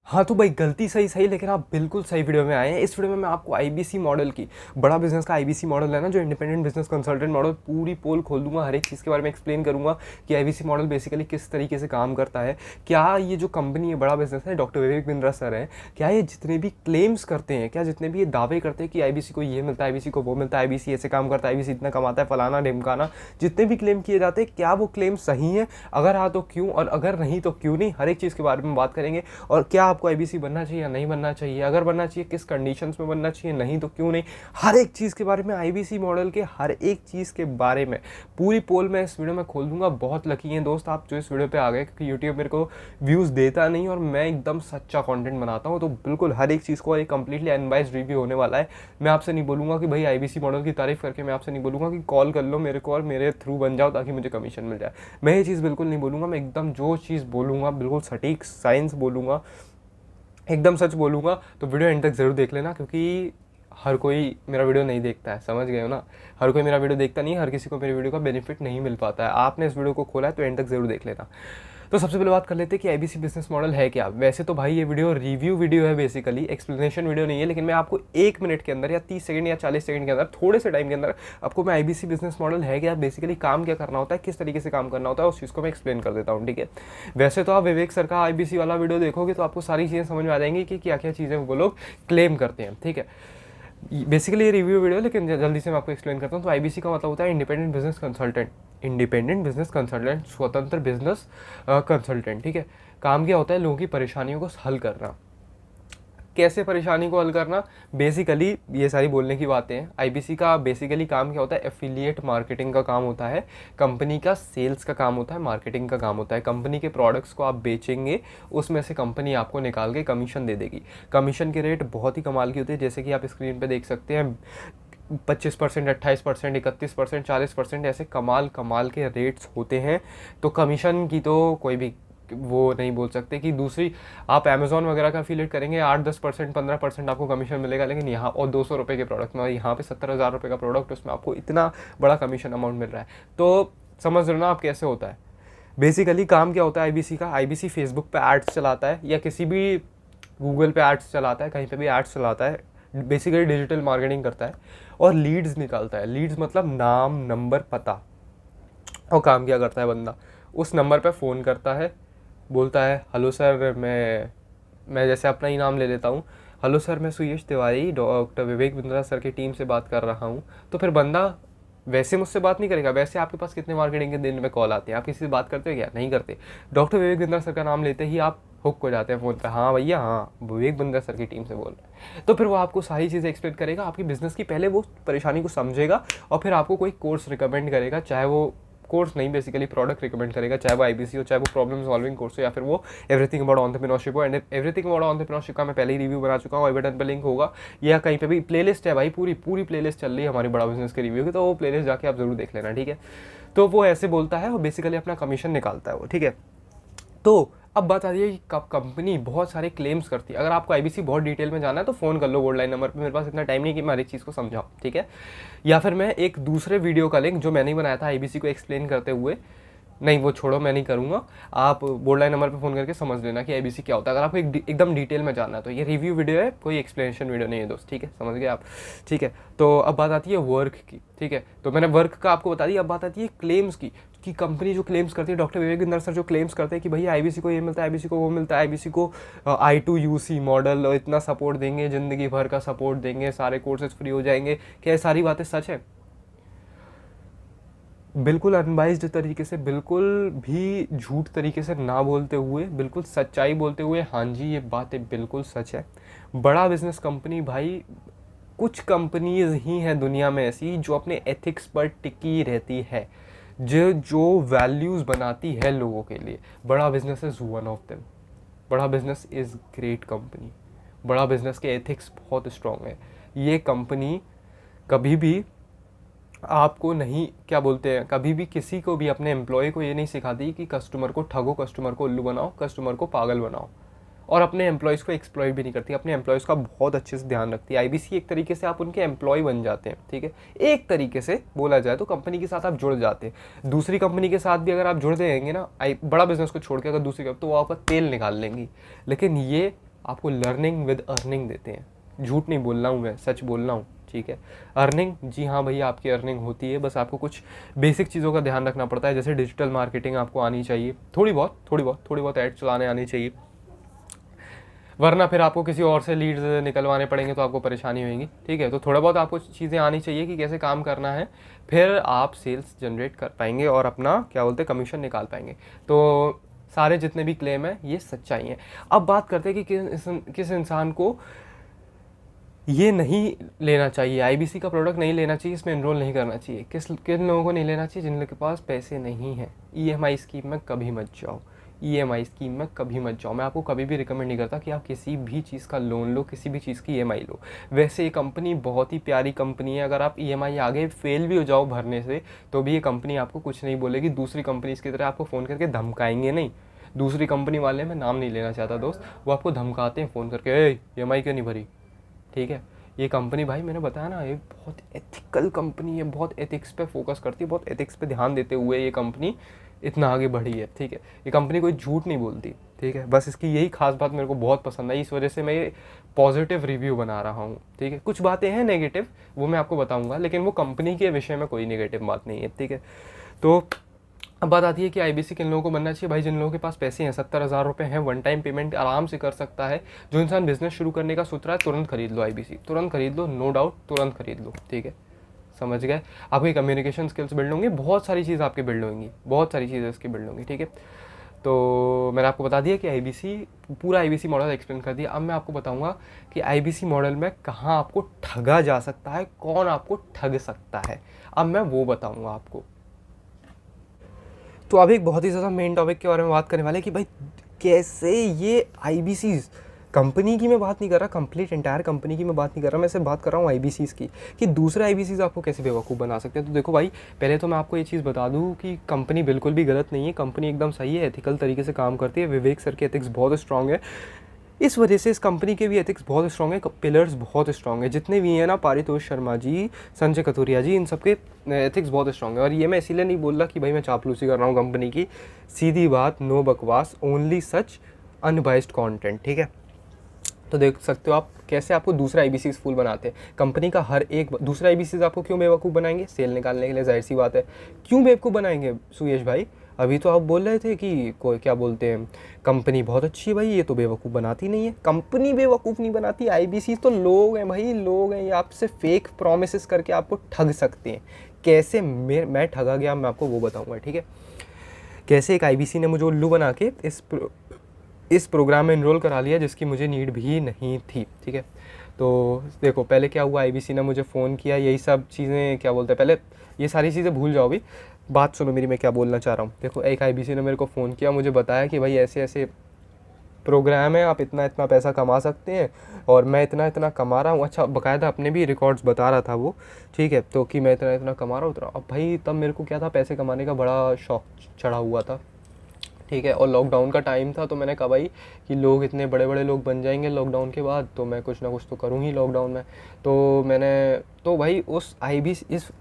हाँ तो भाई गलती सही सही, लेकिन आप बिल्कुल सही वीडियो में आए हैं। इस वीडियो में मैं आपको आईबीसी मॉडल की, बड़ा बिजनेस का आईबीसी मॉडल है ना, जो इंडिपेंडेंट बिजनेस कंसल्टेंट मॉडल, पूरी पोल खोल दूंगा, हर एक चीज़ के बारे में एक्सप्लेन करूंगा कि आईबीसी मॉडल बेसिकली किस तरीके से काम करता है। क्या ये जो कंपनी है, बड़ा बिजनेस है, डॉक्टर विवेक बिंद्रा सर हैं, क्या ये जितने भी क्लेम्स करते हैं, क्या जितने भी ये दावे करते हैं कि आईबीसी को ये मिलता है, आईबीसी को वो मिलता है, आईबीसी ऐसे काम करता है, आईबीसी इतना कमाता है, फलाना ढिमकाना, जितने भी क्लेम किए जाते हैं, क्या वो क्लेम सही है? अगर हाँ तो क्यों, और अगर नहीं तो क्यों नहीं, हर एक चीज़ के बारे में बात करेंगे। और क्या आपको आईबीसी बनना चाहिए या नहीं बनना चाहिए, अगर बनना चाहिए किस कंडीशंस में बनना चाहिए, नहीं तो क्यों नहीं, हर एक चीज़ के बारे में, आईबीसी मॉडल के हर एक चीज़ के बारे में पूरी पोल मैं इस वीडियो में खोल दूंगा। बहुत लकी हैं दोस्त आप जो इस वीडियो पे आ गए, क्योंकि यूट्यूब मेरे को व्यूज़ देता नहीं और मैं एकदम सच्चा कंटेंट बनाता हूँ, तो बिल्कुल हर एक चीज़ को एक कंप्लीटली अनबाइस्ड रिव्यू होने वाला है। मैं आपसे नहीं बोलूँगा कि भाई आईबीसी मॉडल की तारीफ करके, मैं आपसे नहीं बोलूँगा कि कॉल कर लो मेरे को और मेरे थ्रू बन जाओ ताकि मुझे कमीशन मिल जाए। मैं ये चीज़ बिल्कुल नहीं बोलूँगा। मैं एकदम जो चीज़ बोलूँगा बिल्कुल सटीक साइंस बोलूँगा, एकदम सच बोलूँगा। तो वीडियो एंड तक ज़रूर देख लेना, क्योंकि हर कोई मेरा वीडियो नहीं देखता है, समझ गए हो ना। हर कोई मेरा वीडियो देखता नहीं है, हर किसी को मेरे वीडियो का बेनिफिट नहीं मिल पाता है। आपने इस वीडियो को खोला है तो एंड तक ज़रूर देख लेना। तो सबसे पहले बात कर लेते हैं कि आईबीसी बिजनेस मॉडल है क्या। वैसे तो भाई ये वीडियो रिव्यू वीडियो है, बेसिकली एक्सप्लेनेशन वीडियो नहीं है, लेकिन मैं आपको 1 मिनट के अंदर या 30 सेकंड या 40 सेकंड के अंदर, थोड़े से टाइम के अंदर आपको मैं आईबीसी बिजनेस मॉडल है क्या, बेसिकली काम क्या करना होता है, किस तरीके से काम करना होता है, उस चीज़ को मैं एक्सप्लेन कर देता हूँ, ठीक है। वैसे तो आप विवेक सर का आईबीसी वाला वीडियो देखोगे तो आपको सारी चीज़ें समझ में आ जाएंगी कि क्या क्या चीज़ें वो लोग क्लेम करते हैं, ठीक है। बेसिकली ये रिव्यू वीडियो, लेकिन जल्दी से मैं आपको एक्सप्लेन करता हूँ। तो आईबीसी का मतलब होता है independent business consultant, independent business consultant, स्वतंत्र बिजनेस कंसल्टेंट, ठीक है। काम क्या होता है? लोगों की परेशानियों को हल करना। कैसे परेशानी को हल करना? बेसिकली ये सारी बोलने की बातें हैं। आईबीसी का बेसिकली काम क्या होता है? एफिलिएट मार्केटिंग का काम होता है, कंपनी का सेल्स का काम होता है, मार्केटिंग का काम होता है। कंपनी के प्रोडक्ट्स को आप बेचेंगे, उसमें से कंपनी आपको निकाल के कमीशन दे देगी। कमीशन के रेट बहुत ही कमाल की होती है, जैसे कि आप स्क्रीन पे देख सकते हैं। 25%, 28%, 31%, 40%, ऐसे कमाल कमाल के रेट्स होते हैं। तो कमीशन की तो कोई भी वो नहीं बोल सकते कि दूसरी, आप अमेजोन वगैरह का एफिलिएट करेंगे 8-10%, 15% आपको कमीशन मिलेगा, लेकिन यहाँ और 200 रुपये के प्रोडक्ट में, यहाँ पे 70,000 रुपये का प्रोडक्ट, उसमें आपको इतना बड़ा कमीशन अमाउंट मिल रहा है। तो समझ रहे हो ना आप कैसे होता है। बेसिकली काम क्या होता है आईबीसी का? आईबीसी फेसबुक पे एड्स चलाता है, या किसी भी गूगल पे एड्स चलाता है, कहीं पे भी एड्स चलाता है, बेसिकली डिजिटल मार्केटिंग करता है और लीड्स निकालता है। लीड्स मतलब नाम, नंबर, पता। और काम क्या करता है बंदा? उस नंबर पे फ़ोन करता है, बोलता है हेलो सर, मैं जैसे अपना ही नाम ले लेता हूँ, हेलो सर मैं सुयश तिवारी डॉक्टर विवेक बिंद्रा सर की टीम से बात कर रहा हूँ। तो फिर बंदा वैसे मुझसे बात नहीं करेगा। वैसे आपके पास कितने मार्केटिंग के दिन में कॉल आते हैं, आप किसी से बात करते हो क्या? नहीं करते। डॉक्टर विवेक बिंद्रा सर का नाम लेते ही आप हुक हो जाते हैं फ़ोन पे, हाँ भैया हाँ, विवेक बिंद्रा सर की टीम से बोल रहे हैं। तो फिर वो आपको सारी चीज़ें एक्सप्लेन करेगा, आपकी बिज़नेस की पहले वो परेशानी को समझेगा और फिर आपको कोई कोर्स रिकमेंड करेगा, चाहे वो कोर्स नहीं, बेसिकली प्रोडक्ट रिकमेंड करेगा, चाहे वो आईबीसी हो, चाहे वो प्रॉब्लम सॉल्विंग कोर्स हो, या फिर वो एवरीथिंग अबाउट एंटरप्रेन्योरशिप हो। एंड एवरीथिंग अबाउट एंटरप्रेन्योरशिप का मैं पहले ही रिव्यू बना चुका हूँ, आई बटन पे लिंक होगा, या कहीं पे भी प्लेलिस्ट है भाई, पूरी पूरी प्लेलिस्ट चल रही है हमारी बड़ा बिजनेस के रिव्यू की, तो वो प्लेलिस्ट जाके आप जरूर देख लेना, ठीक है। तो वो ऐसे बोलता है और बेसिकली अपना कमीशन निकालता है वो, ठीक है। तो अब बात आती है कि कब कंपनी बहुत सारे क्लेम्स करती है। अगर आपको आईबीसी बहुत डिटेल में जाना है तो फ़ोन कर लो गोल्ड लाइन नंबर पे, मेरे पास इतना टाइम नहीं कि मैं हर एक चीज़ को समझाऊँ, ठीक है। या फिर मैं एक दूसरे वीडियो का लिंक जो मैंने बनाया था आईबीसी को एक्सप्लेन करते हुए, नहीं वो छोड़ो, मैं नहीं करूँगा, आप बोर्ड लाइन नंबर पे फ़ोन करके समझ लेना कि आईबीसी क्या होता है। अगर आपको एकदम डिटेल में जानना है तो ये रिव्यू वीडियो है, कोई एक्सप्लेनेशन वीडियो नहीं है दोस्त, ठीक है, समझ गए आप, ठीक है। तो अब बात आती है वर्क की, ठीक है। तो मैंने वर्क का आपको बता दिया। अब बात आती है क्लेम्स की, कि कंपनी जो क्लेम्स करती है, डॉक्टर विवेक बिंद्रा सर जो क्लेम्स करते हैं कि भैया आईबीसी को ये मिलता है, आईबीसी को वो मिलता है, आईबीसी को I2UC मॉडल इतना सपोर्ट देंगे, ज़िंदगी भर का सपोर्ट देंगे, सारे कोर्सेज फ्री हो जाएंगे, क्या ये सारी बातें सच है? बिल्कुल अनबाइज्ड तरीके से, बिल्कुल भी झूठ तरीके से ना बोलते हुए, बिल्कुल सच्चाई बोलते हुए, हाँ जी ये बातें बिल्कुल सच है। बड़ा बिजनेस कंपनी भाई, कुछ कंपनीज ही हैं दुनिया में ऐसी जो अपने एथिक्स पर टिकी रहती है, जो वैल्यूज़ बनाती है लोगों के लिए। बड़ा business is one of them. बड़ा बिजनेस इज़ ग्रेट कंपनी। बड़ा बिजनेस के एथिक्स बहुत स्ट्रॉन्ग है। ये कंपनी कभी भी आपको नहीं, क्या बोलते हैं, कभी भी किसी को भी, अपने एम्प्लॉय को ये नहीं सिखाती कि कस्टमर को ठगो, कस्टमर को उल्लू बनाओ, कस्टमर को पागल बनाओ। और अपने एम्प्लॉयज़ को एक्सप्लॉइट भी नहीं करती, अपने एम्प्लॉयज़ का बहुत अच्छे से ध्यान रखती है। आईबीसी एक तरीके से आप उनके एम्प्लॉय बन जाते हैं, ठीक है। एक तरीके से बोला जाए तो कंपनी के साथ आप जुड़ जाते हैं। दूसरी कंपनी के साथ भी अगर आप जुड़ जाएंगे ना, बड़ा बिजनेस को छोड़ के अगर दूसरी कंपनी, तो वो आपका तेल निकाल लेंगी। लेकिन ये आपको लर्निंग विद अर्निंग देते हैं। झूठ नहीं बोल रहा हूँ मैं, सच बोल रहा हूँ, ठीक है। अर्निंग, जी हाँ भैया आपकी अर्निंग होती है, बस आपको कुछ बेसिक चीज़ों का ध्यान रखना पड़ता है, जैसे डिजिटल मार्केटिंग आपको आनी चाहिए, थोड़ी बहुत ऐड चलाने आनी चाहिए, वरना फिर आपको किसी और से लीड्स निकलवाने पड़ेंगे तो आपको परेशानी होगी, ठीक है। तो थोड़ा बहुत आपको चीज़ें आनी चाहिए कि कैसे काम करना है, फिर आप सेल्स जनरेट कर पाएंगे और अपना क्या बोलते हैं कमीशन निकाल पाएंगे। तो सारे जितने भी क्लेम है ये सच्चाई है। अब बात करते हैं कि किस इंसान को ये नहीं लेना चाहिए, आईबीसी का प्रोडक्ट नहीं लेना चाहिए, इसमें एनरोल नहीं करना चाहिए। किन लोगों को नहीं लेना चाहिए? जिन लोगों के पास पैसे नहीं हैं। ईएमआई स्कीम में कभी मत जाओ, ईएमआई स्कीम में कभी मत जाओ। मैं आपको कभी भी रिकमेंड नहीं करता कि आप किसी भी चीज़ का लोन लो, किसी भी चीज़ की ईएमआई लो। वैसे ये कंपनी बहुत ही प्यारी कंपनी है, अगर आप ईएमआई आगे फेल भी हो जाओ भरने से तो भी ये कंपनी आपको कुछ नहीं बोलेगी। दूसरी कंपनीज की तरह आपको फ़ोन करके धमकाएंगे नहीं। दूसरी कंपनी वाले, मैं नाम नहीं लेना चाहता दोस्त, वो आपको धमकाते हैं फ़ोन करके, ए ईएमआई क्यों नहीं भरी, ठीक है। ये कंपनी भाई मैंने बताया ना, ये बहुत एथिकल कंपनी है, बहुत एथिक्स पे फोकस करती है, बहुत एथिक्स पे ध्यान देते हुए ये कंपनी इतना आगे बढ़ी है, ठीक है। ये कंपनी कोई झूठ नहीं बोलती, ठीक है। बस इसकी यही खास बात मेरे को बहुत पसंद आई, इस वजह से मैं ये पॉजिटिव रिव्यू बना रहा हूँ, ठीक है। कुछ बातें हैं नेगेटिव, वो मैं आपको बताऊँगा, लेकिन वो कंपनी के विषय में कोई नेगेटिव बात नहीं है, ठीक है। तो अब बात आती है कि आईबीसी किन लोगों को बनना चाहिए। भाई जिन लोगों के पास पैसे हैं, 70,000 रुपये हैं, वन टाइम पेमेंट आराम से कर सकता है, जो इंसान बिजनेस शुरू करने का सोच रहा है, तुरंत खरीद लो आईबीसी, तुरंत खरीद लो, नो डाउट तुरंत खरीद लो, ठीक है। समझ गए? आपकी कम्युनिकेशन स्किल्स बिल्ड होंगी, बहुत सारी चीज़ आपकी बिल्ड होंगी, बहुत सारी चीज़ें इसकी बिल्ड होंगी, ठीक है। तो मैंने आपको बता दिया कि आईबीसी, पूरा आईबीसी मॉडल एक्सप्लेन कर दिया। अब मैं आपको बताऊंगा कि आईबीसी मॉडल में कहाँ आपको ठगा जा सकता है, कौन आपको ठग सकता है, अब मैं वो बताऊंगा आपको। तो अब एक बहुत ही ज़्यादा मेन टॉपिक के बारे में बात करने वाले कि भाई कैसे ये आईबीसीज़, कंपनी की मैं बात नहीं कर रहा, कंप्लीट एंटायर कंपनी की मैं बात नहीं कर रहा, मैं सिर्फ बात कर रहा हूँ आईबीसीज़ की, कि दूसरे आईबीसीज़ आपको कैसे बेवकूफ़ बना सकते हैं। तो देखो भाई, पहले तो मैं आपको ये चीज़ बता दूँ कि कंपनी बिल्कुल भी गलत नहीं है, कंपनी एकदम सही है, एथिकल तरीके से काम करती है। विवेक सर की एथिक्स बहुत स्ट्रांग है, इस वजह से इस कंपनी के भी एथिक्स बहुत स्ट्रांग है, पिलर्स बहुत स्ट्रांग है, जितने भी हैं ना, पारितोष शर्मा जी, संजय कथोरिया जी, इन सबके एथिक्स बहुत स्ट्रांग है। और ये मैं इसीलिए नहीं बोल रहा कि भाई मैं चापलूसी कर रहा हूँ कंपनी की, सीधी बात, नो बकवास, ओनली सच, अनबाइस्ड कंटेंट, ठीक है। तो देख सकते हो आप कैसे आपको दूसरे आईबीसीज़ फुल बनाते हैं। कंपनी का हर एक दूसरे आईबीसीज़ आपको क्यों बेवकूफ़ बनाएंगे? सेल निकालने के लिए, जाहिर सी बात है। क्यों बेवकूफ़ बनाएंगे सुयश भाई? अभी तो आप बोल रहे थे कि कोई क्या बोलते हैं, कंपनी बहुत अच्छी है भाई, ये तो बेवकूफ़ बनाती नहीं है। कंपनी बेवकूफ़ नहीं बनाती, आईबीसी तो लोग हैं भाई, लोग हैं, ये आपसे फेक प्रोमिसेस करके आपको ठग सकते हैं। कैसे मैं ठगा गया, मैं आपको वो बताऊंगा, ठीक है। कैसे एक आईबीसी ने मुझे उल्लू बना के इस प्रोग्राम में इनरोल करा लिया जिसकी मुझे नीड भी नहीं थी, ठीक है। तो देखो पहले क्या हुआ, आईबीसी ने मुझे फ़ोन किया, यही सब चीज़ें क्या बोलते हैं, पहले ये सारी चीज़ें भूल जाओ अभी, बात सुनो मेरी, मैं क्या बोलना चाह रहा हूँ। देखो एक आईबीसी ने मेरे को फ़ोन किया, मुझे बताया कि भाई ऐसे ऐसे प्रोग्राम है, आप इतना इतना पैसा कमा सकते हैं और मैं इतना इतना कमा रहा हूँ। अच्छा, बाकायदा अपने भी रिकॉर्ड्स बता रहा था वो, ठीक है। तो कि मैं इतना इतना कमा रहा हूँ उतना। अब भाई तब मेरे को क्या था, पैसे कमाने का बड़ा शौक चढ़ा हुआ था, ठीक है। और लॉकडाउन का टाइम था, तो मैंने कहा भाई कि लोग इतने बड़े बड़े लोग बन जाएंगे लॉकडाउन के बाद, तो मैं कुछ ना कुछ तो करूँ ही लॉकडाउन में। तो भाई उस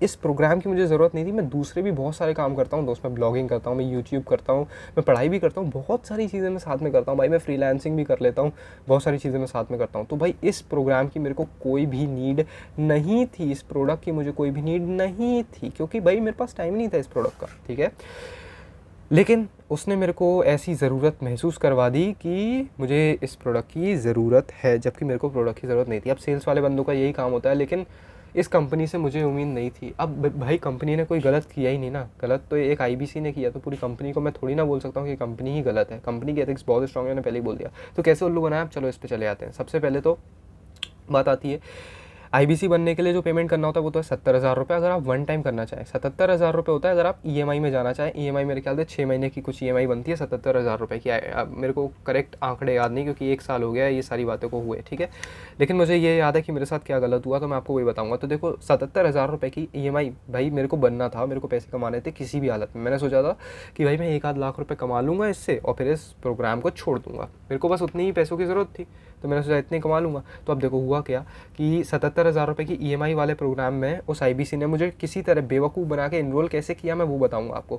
इस प्रोग्राम की मुझे ज़रूरत नहीं थी। मैं दूसरे भी बहुत सारे काम करता हूँ दोस्त, मैं ब्लॉगिंग करता हूँ, मैं यूट्यूब करता हूँ, मैं पढ़ाई भी करता हूँ, बहुत सारी चीज़ें मैं साथ में करता हूँ भाई, मैं फ्रीलांसिंग भी कर लेता हूँ, बहुत सारी चीज़ें मैं साथ में करता हूँ। तो भाई इस प्रोग्राम की मेरे को कोई भी नीड नहीं थी, इस प्रोडक्ट की मुझे कोई भी नीड नहीं थी, क्योंकि भाई मेरे पास टाइम नहीं था इस प्रोडक्ट का, ठीक है। लेकिन उसने मेरे को ऐसी ज़रूरत महसूस करवा दी कि मुझे इस प्रोडक्ट की ज़रूरत है, जबकि मेरे को प्रोडक्ट की ज़रूरत नहीं थी। अब सेल्स वाले बंदों का यही काम होता है, लेकिन इस कंपनी से मुझे उम्मीद नहीं थी। अब भाई कंपनी ने कोई गलत किया ही नहीं ना, गलत तो एक आईबीसी ने किया, तो पूरी कंपनी को मैं थोड़ी ना बोल सकता हूँ कि कंपनी ही गलत है। कंपनी की एथिक्स बहुत स्ट्रॉन्ग है, मैंने पहले ही बोल दिया। तो कैसे उल्लू बनाया, अब चलो इस पर चले आते हैं। सबसे पहले तो बात आती है, आईबीसी बनने के लिए जो पेमेंट करना होता है वो तो है 70,000 रुपये, अगर आप वन टाइम करना चाहें। 77,000 रुपये होता है अगर आप ईएमआई में जाना चाहें। ईएमआई मेरे ख्याल से 6 महीने की कुछ ईएमआई बनती है 77,000 रुपये की। मेरे को करेक्ट आंकड़े याद नहीं, क्योंकि 1 साल हो गया ये सारी बातों को हुए, ठीक है। लेकिन मुझे ये याद है कि मेरे साथ क्या गलत हुआ, तो मैं आपको वही बताऊँगा। तो देखो 77,000 रुपये की ईएमआई भाई मेरे को बनना था, मेरे को पैसे कमाने थे किसी भी हालत में। मैंने सोचा था कि भाई मैं 1-8 लाख रुपये कमा लूँगा इससे और फिर इस प्रोग्राम को छोड़ दूँगा। मेरे को बस उतनी ही पैसों की ज़रूरत थी, तो मैंने सोचा इतने कमा लूँगा। तो अब देखो हुआ क्या कि 77,000 रुपये की EMI वाले प्रोग्राम में उस IBC ने मुझे किसी तरह बेवकूफ़ बना के इनरोल कैसे किया मैं वो बताऊंगा आपको।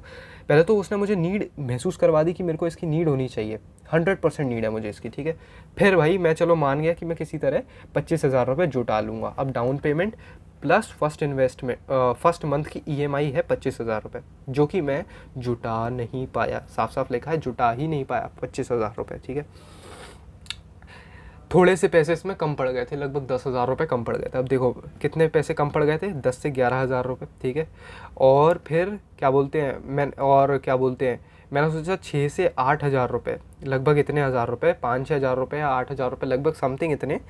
पहले तो उसने मुझे नीड महसूस करवा दी कि मेरे को इसकी नीड होनी चाहिए, 100% नीड है मुझे इसकी, ठीक है। फिर भाई मैं चलो मान गया कि मैं किसी तरह 25,000 रुपये जुटा लूँगा। अब down payment plus first month की EMI है 25,000 रुपये, जो कि मैं जुटा नहीं पाया। साफ साफ लिखा है जुटा ही नहीं पाया 25,000 रुपये, ठीक है। थोड़े से पैसे इसमें कम पड़ गए थे, लगभग 10,000 रुपये कम पड़ गए थे। अब देखो कितने पैसे कम पड़ गए थे, 10 से 11,000 रुपये, ठीक है। और फिर क्या बोलते हैं मैंने सोचा 6 से 8,000 रुपये, लगभग इतने हज़ार रुपये, 5-6 हज़ार रुपये या 8,000 रुपये लगभग समथिंग इतने,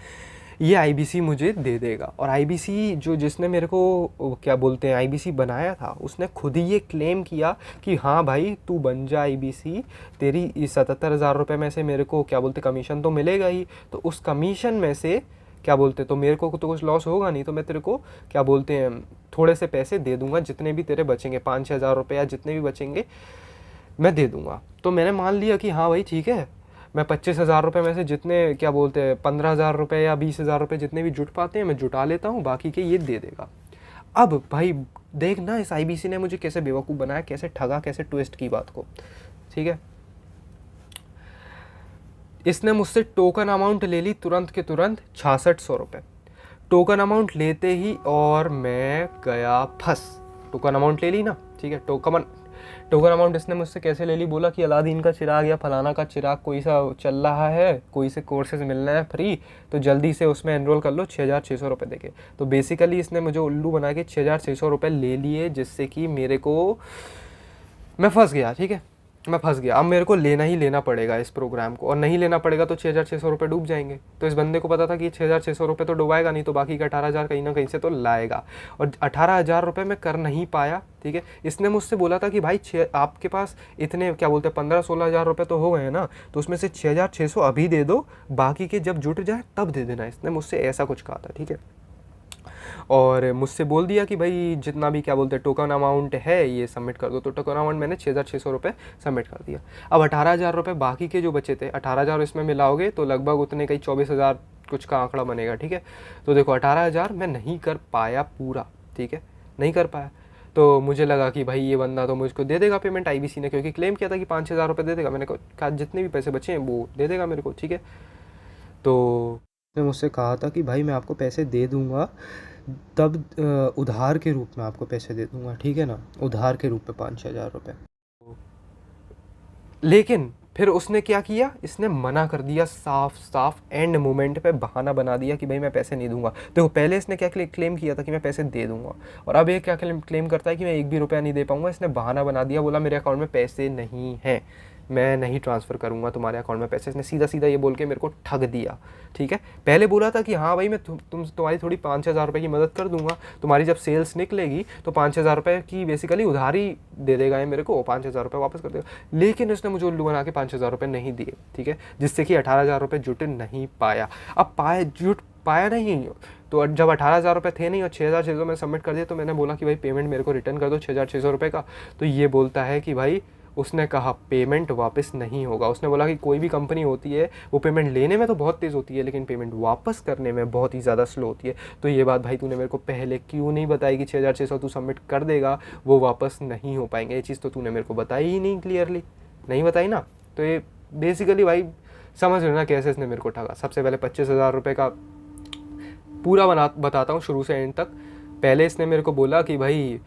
ये IBC मुझे दे देगा। और IBC जिसने मेरे को IBC बनाया था, उसने खुद ही ये क्लेम किया कि हाँ भाई तू बन जा IBC, तेरी 77,000 रुपये में से मेरे को कमीशन तो मिलेगा ही, तो उस कमीशन में से तो मेरे को तो कुछ लॉस होगा नहीं, तो मैं तेरे को थोड़े से पैसे दे दूंगा, जितने भी तेरे बचेंगे 5-6 हज़ार रुपये या जितने भी बचेंगे मैं दे दूंगा। तो मैंने मान लिया कि हाँ भाई ठीक है, मैं 25,000 रुपये में से जितने 15,000 रुपये या 20,000 रुपये जितने भी जुट पाते हैं मैं जुटा लेता हूँ, बाकी के ये दे देगा। अब भाई देख ना इस IBC ने मुझे कैसे बेवकूफ़ बनाया, कैसे ठगा, कैसे ट्विस्ट की बात को, ठीक है। इसने मुझसे टोकन अमाउंट ले ली तुरंत के तुरंत 6600 रुपये, टोकन अमाउंट लेते ही, और मैं गया फंस। टोकन अमाउंट ले ली ना, ठीक है। टोकन अमाउंट इसने मुझसे कैसे ले ली, बोला कि अलादीन का चिराग या फलाना का चिराग कोई सा चल रहा है, कोई से कोर्सेज मिलना है फ्री, तो जल्दी से उसमें एनरोल कर लो 6,600 रुपये देके। तो बेसिकली इसने मुझे उल्लू बना के 6,600 रुपये ले लिए, जिससे कि मैं फंस गया, ठीक है। मैं फंस गया। अब मेरे को लेना ही लेना पड़ेगा इस प्रोग्राम को, और नहीं लेना पड़ेगा तो 6,600 रुपये डूब जाएंगे। तो इस बंदे को पता था कि 6,600 रुपये तो डुबाएगा नहीं, तो बाकी का 18,000 कहीं ना कहीं से तो लाएगा, और 18,000 रुपये में कर नहीं पाया, ठीक है। इसने मुझसे बोला था कि भाई आपके पास इतने 15-16 हज़ार रुपये तो हो गए हैं ना, तो उसमें से 6,600 अभी दे दो, बाकी के जब जुट जाए तब दे देना। इसने मुझसे ऐसा कुछ कहा था, ठीक है। और मुझसे बोल दिया कि भाई जितना भी टोकन अमाउंट है ये सबमिट कर दो। तो टोकन अमाउंट मैंने 6,600 रुपये सबमिट कर दिया। अब 18,000 रुपये बाकी के जो बचे थे, 18,000 इसमें मिलाओगे तो लगभग उतने कहीं 24,000 कुछ का आंकड़ा बनेगा, ठीक है। तो देखो 18,000 मैं नहीं कर पाया पूरा, ठीक है, नहीं कर पाया। तो मुझे लगा कि भाई ये बंदा तो मुझको दे देगा पेमेंट, IBC ने क्योंकि क्लेम किया था कि 5-6 हज़ार रुपये दे देगा। मैंने कहा जितने भी पैसे बचे हैं वो दे देगा मेरे को, ठीक है। तो उसने मुझसे कहा था कि भाई मैं आपको पैसे दे दूँगा, तब उधार के रूप में आपको पैसे दे दूंगा, ठीक है ना, उधार के रूप में 5-6 हज़ार रुपये। लेकिन फिर उसने क्या किया, इसने मना कर दिया साफ साफ, एंड मोमेंट पे बहाना बना दिया कि भाई मैं पैसे नहीं दूंगा। देखो पहले इसने क्या क्लेम किया था कि मैं पैसे दे दूंगा, और अब ये क्या क्लेम करता है कि मैं 1 भी रुपया नहीं दे पाऊंगा। इसने बहाना बना दिया, बोला मेरे अकाउंट में पैसे नहीं हैं, मैं नहीं ट्रांसफ़र करूंगा तुम्हारे अकाउंट में पैसे। इसने सीधा सीधा ये बोल के मेरे को ठग दिया, ठीक है। पहले बोला था कि हाँ भाई मैं तुम्हारी थोड़ी 5-6 हज़ार रुपये की मदद कर दूंगा, तुम्हारी जब सेल्स निकलेगी तो 5-6 हज़ार रुपये की बेसिकली उधारी दे देगा ये मेरे को, 5-6 हज़ार रुपये वापस कर देगा। लेकिन उसने मुझे उल्लू बना के 5-6 हज़ार रुपये नहीं दिए, ठीक है, जिससे कि 18,000 रुपये जुट नहीं पाया। अब जुट पाया नहीं, तो जब 18,000 रुपये थे नहीं और 6,600 में सबमिट कर दिया, तो मैंने बोला कि भाई पेमेंट मेरे को रिटर्न कर दो 6,600 रुपये का। तो ये बोलता है कि भाई उसने कहा पेमेंट वापस नहीं होगा। उसने बोला कि कोई भी कंपनी होती है वो पेमेंट लेने में तो बहुत तेज़ होती है, लेकिन पेमेंट वापस करने में बहुत ही ज़्यादा स्लो होती है। तो ये बात भाई तूने मेरे को पहले क्यों नहीं बताई कि 6,600 तू सबमिट कर देगा, वो वापस नहीं हो पाएंगे। ये चीज़ तो तूने मेरे को बताई ही नहीं, क्लियरली नहीं बताई ना। तो ये बेसिकली भाई समझ लेना कैसे इसने मेरे को ठगा। सबसे पहले 25,000 रुपये का पूरा बताता हूँ शुरू से एंड तक। पहले इसने मेरे को बोला कि भाई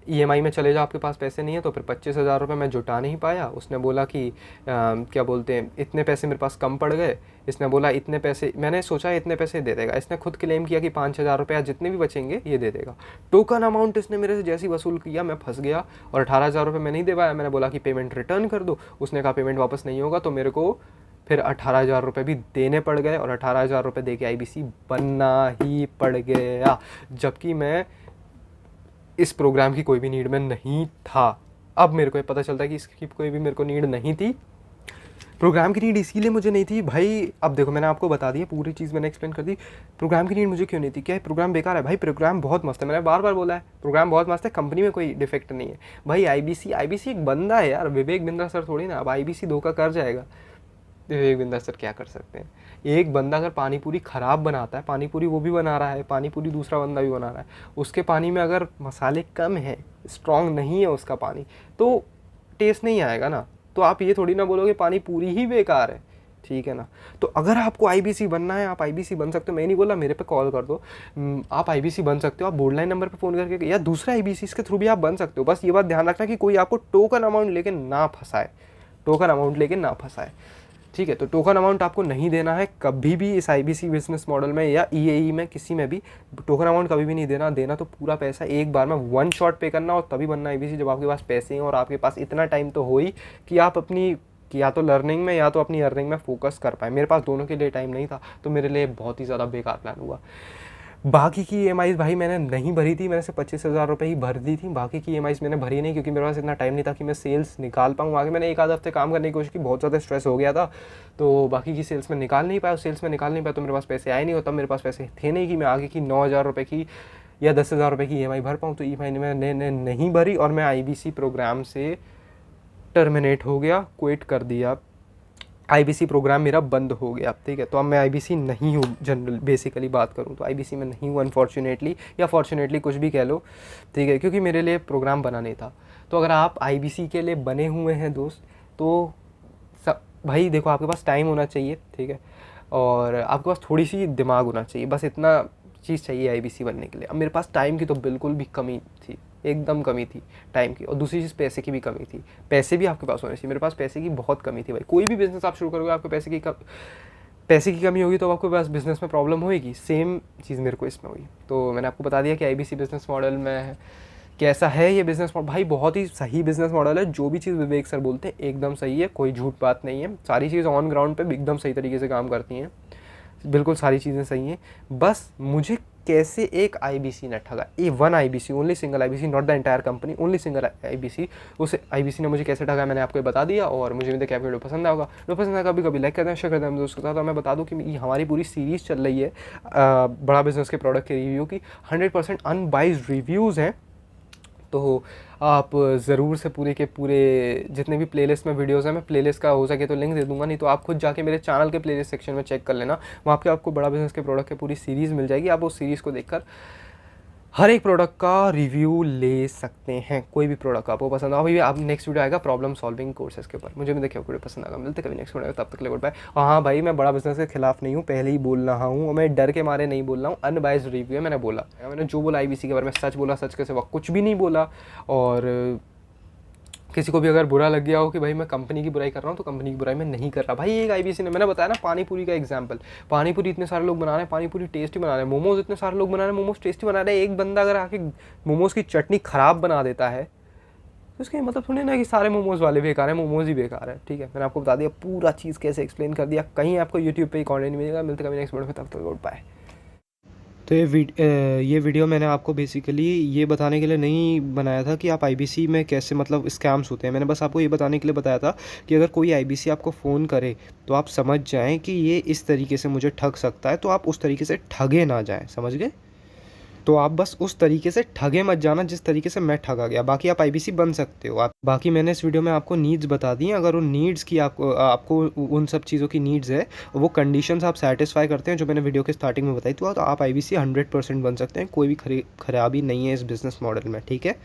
EMI में चले जाओ, आपके पास पैसे नहीं है। तो फिर 25,000 रुपये मैं जुटा नहीं पाया। उसने बोला कि इतने पैसे मेरे पास कम पड़ गए। इसने बोला इतने पैसे, मैंने सोचा इतने पैसे दे देगा। इसने खुद क्लेम किया कि 5-6 हज़ार रुपये जितने भी बचेंगे ये दे देगा। टोकन अमाउंट इसने मेरे से जैसी वसूल किया मैं फंस गया, और 18,000 रुपये मैं नहीं दे पाया। मैंने बोला कि पेमेंट रिटर्न कर दो, उसने कहा पेमेंट वापस नहीं होगा। तो मेरे को फिर 18,000 रुपये भी देने पड़ गए, और 18,000 रुपये दे के IBC बनना ही पड़ गया, जबकि मैं इस प्रोग्राम की कोई भी नीड में नहीं था। अब मेरे को ये पता चलता है कि इसकी कोई भी मेरे को नीड नहीं थी। प्रोग्राम की नीड इसीलिए मुझे नहीं थी भाई। अब देखो मैंने आपको बता दिया, पूरी चीज़ मैंने एक्सप्लेन कर दी। प्रोग्राम की नीड मुझे क्यों नहीं थी, क्या है प्रोग्राम बेकार है? भाई प्रोग्राम बहुत मस्त है, मैंने बार बार बोला है प्रोग्राम बहुत मस्त है, कंपनी में कोई डिफेक्ट नहीं है। भाई IBC एक बंदा है यार, विवेक बिंद्रा सर थोड़ी ना। अब IBC धोखा कर जाएगा, विवेक बिंदास सर क्या कर सकते हैं, एक बंदा अगर पानी पूरी ख़राब बनाता है, पानी पूरी वो भी बना रहा है, पानी पूरी दूसरा बंदा भी बना रहा है, उसके पानी में अगर मसाले कम हैं, स्ट्रॉन्ग नहीं है उसका पानी, तो टेस्ट नहीं आएगा ना। तो आप ये थोड़ी ना बोलोगे पानी पूरी ही बेकार है, ठीक है ना। तो अगर आपको आईबीसी बनना है, आप आईबीसी बन सकते हो। मैं नहीं बोला मेरे पे कॉल कर दो, आप आईबीसी बन सकते हो, आप बोर्ड लाइन नंबर पे फ़ोन करके, या दूसरा आईबीसी के थ्रू भी आप बन सकते हो। बस ये बात ध्यान रखना कि कोई आपको टोकन अमाउंट लेके ना फंसाए, टोकन अमाउंट लेके ना फंसाए, ठीक है। तो टोकन अमाउंट आपको नहीं देना है कभी भी इस आईबीसी बिजनेस मॉडल में या ईएई में, किसी में भी टोकन अमाउंट कभी भी नहीं देना। देना तो पूरा पैसा एक बार में वन शॉट पे करना, और तभी बनना आईबीसी जब आपके पास पैसे हैं और आपके पास इतना टाइम तो हो ही कि आप अपनी या तो लर्निंग में या तो अपनी अर्निंग में फोकस कर पाए। मेरे पास दोनों के लिए टाइम नहीं था, तो मेरे लिए बहुत ही ज़्यादा बेकार प्लान हुआ। बाकी की ईएमआईज़ भाई मैंने नहीं भरी थी, मैंने सिर्फ 25,000 रुपये ही भर दी थी। बाकी की ईएमआईज़ मैंने भरी नहीं, क्योंकि मेरे पास इतना टाइम नहीं था कि मैं सेल्स निकाल पाऊँ आगे। मैंने एक आध हफ्ते काम करने की कोशिश की, बहुत ज़्यादा स्ट्रेस हो गया था, तो बाकी की सेल्स में निकाल नहीं पाया। सेल्स में निकाल नहीं पाया तो मेरे पास पैसे आए नहीं, और तब मेरे पास पैसे थे नहीं कि मैं आगे की 9,000 रुपये की या 10,000 रुपये की ईएमआई भर पाऊँ। तो ईएमआई मैंने नहीं भरी, और मैं आईबीसी प्रोग्राम से टर्मिनेट हो गया, क्विट कर दिया। आईबीसी प्रोग्राम मेरा बंद हो गया, ठीक है। तो अब मैं आईबीसी नहीं हूँ, जनरल बेसिकली बात करूँ तो आईबीसी में नहीं हूँ अनफॉर्चुनेटली, या फॉर्चुनेटली, कुछ भी कह लो, ठीक है, क्योंकि मेरे लिए प्रोग्राम बना नहीं था। तो अगर आप आईबीसी के लिए बने हुए हैं दोस्त, तो भाई देखो, आपके पास टाइम होना चाहिए, ठीक है, और आपके पास थोड़ी सी दिमाग होना चाहिए, बस इतना चीज़ चाहिए आईबीसी बनने के लिए। अब मेरे पास टाइम की तो बिल्कुल भी कमी थी, एकदम कमी थी टाइम की, और दूसरी चीज़ पैसे की भी कमी थी। पैसे भी आपके पास होने चाहिए, मेरे पास पैसे की बहुत कमी थी भाई। कोई भी बिज़नेस आप शुरू करोगे, आपको पैसे की कमी होगी तो आपके पास बिज़नेस में प्रॉब्लम होगी। सेम चीज़ मेरे को इसमें हुई। तो मैंने आपको बता दिया कि आईबीसी बिज़नेस मॉडल में कैसा है ये बिज़नेस मॉडल। भाई बहुत ही सही बिज़नेस मॉडल है, जो भी चीज़ विवेक सर बोलते हैं एकदम सही है, कोई झूठ बात नहीं है। सारी चीज़ ऑन ग्राउंड पे एकदम सही तरीके से काम करती हैं, बिल्कुल सारी चीज़ें सही हैं। बस मुझे कैसे एक आईबीसी ने ठगा, one IBC, only single IBC, not the entire company, only single IBC, उस आईबीसी ने मुझे कैसे ठगा मैंने आपको बता दिया। और मुझे भी देखिए वीडियो पसंद होगा, वीडियो पसंद आएगा कभी लाइक करते हैं, शेयर करते हैं दोस्तों के साथ। और मैं बता दूं कि ये हमारी पूरी सीरीज़ चल रही है बड़ा बिजनेस के प्रोडक्ट के रिव्यू की, 100% अनबाइज्ड रिव्यूज़ हैं। तो आप ज़रूर से पूरे के पूरे जितने भी प्लेलिस्ट में वीडियोस हैं, मैं प्लेलिस्ट का हो सके तो लिंक दे दूंगा, नहीं तो आप खुद जाके मेरे चैनल के प्लेलिस्ट सेक्शन में चेक कर लेना, वहाँ पे आपको बड़ा बिजनेस के प्रोडक्ट की पूरी सीरीज़ मिल जाएगी। आप उस सीरीज़ को देखकर हर एक प्रोडक्ट का रिव्यू ले सकते हैं, कोई भी प्रोडक्ट आपको पसंद आओ। भाई आप नेक्स्ट वीडियो आएगा प्रॉब्लम सॉल्विंग कोर्सेज के ऊपर, मुझे भी देखिए वीडियो पसंद आएगा। मिलते कभी नेक्स्ट वीडियो, तब तक ले गुड बाय। और हाँ भाई, मैं बड़ा बिजनेस के खिलाफ नहीं हूँ, पहले ही बोल रहा हूँ, और मैं डर के मारे नहीं बोल रहा हूँ, अनबाइज्ड रिव्यू है। मैंने बोला, मैंने जो बोला आईबीसी के बारे में सच बोला, सच के सिवा कुछ भी नहीं बोला। और किसी को भी अगर बुरा लग गया हो कि भाई मैं कंपनी की बुराई कर रहा हूँ, तो कंपनी की बुराई मैं नहीं कर रहा भाई। एक आईबीसी ने, मैंने बताया ना पानी पूरी का एग्जांपल, पानी पूरी इतने सारे लोग बना रहे हैं, पानी पूरी टेस्टी बना रहे हैं, मोमोज इतने सारे लोग बना रहे हैं, मोमोज टेस्टी बना रहे हैं। एक बंदा अगर आके मोमोज की चटनी ख़राब बना देता है, तो उसका मतलब सुने ना कि सारे मोमोज वाले बेकार हैं, मोमोज ही बेकार है, ठीक है। मैंने आपको बता दिया, पूरा चीज़ कैसे एक्सप्लेन कर दिया। कहीं आपको यूट्यूब पे ही कंटेंट मिलेगा। मिलते कभी नेक्स्ट वीडियो में, तब तक गुड बाय। तो ये वीडियो मैंने आपको बेसिकली ये बताने के लिए नहीं बनाया था कि आप आईबीसी में कैसे मतलब स्कैम्स होते हैं। मैंने बस आपको ये बताने के लिए बताया था कि अगर कोई आईबीसी आपको फ़ोन करे तो आप समझ जाएं कि ये इस तरीके से मुझे ठग सकता है, तो आप उस तरीके से ठगे ना जाएं, समझ गए। तो आप बस उस तरीके से ठगे मत जाना जिस तरीके से मैं ठगा गया। बाकी आप आईबीसी बन सकते हो। आप बाकी मैंने इस वीडियो में आपको नीड्स बता दी हैं। अगर उन नीड्स की आपको उन सब चीज़ों की नीड्स है, वो कंडीशंस आप सेटिस्फाई करते हैं जो मैंने वीडियो के स्टार्टिंग में बताई, तो आप आईबीसी 100% बन सकते हैं। कोई भी खराबी नहीं है इस बिज़नेस मॉडल में, ठीक है।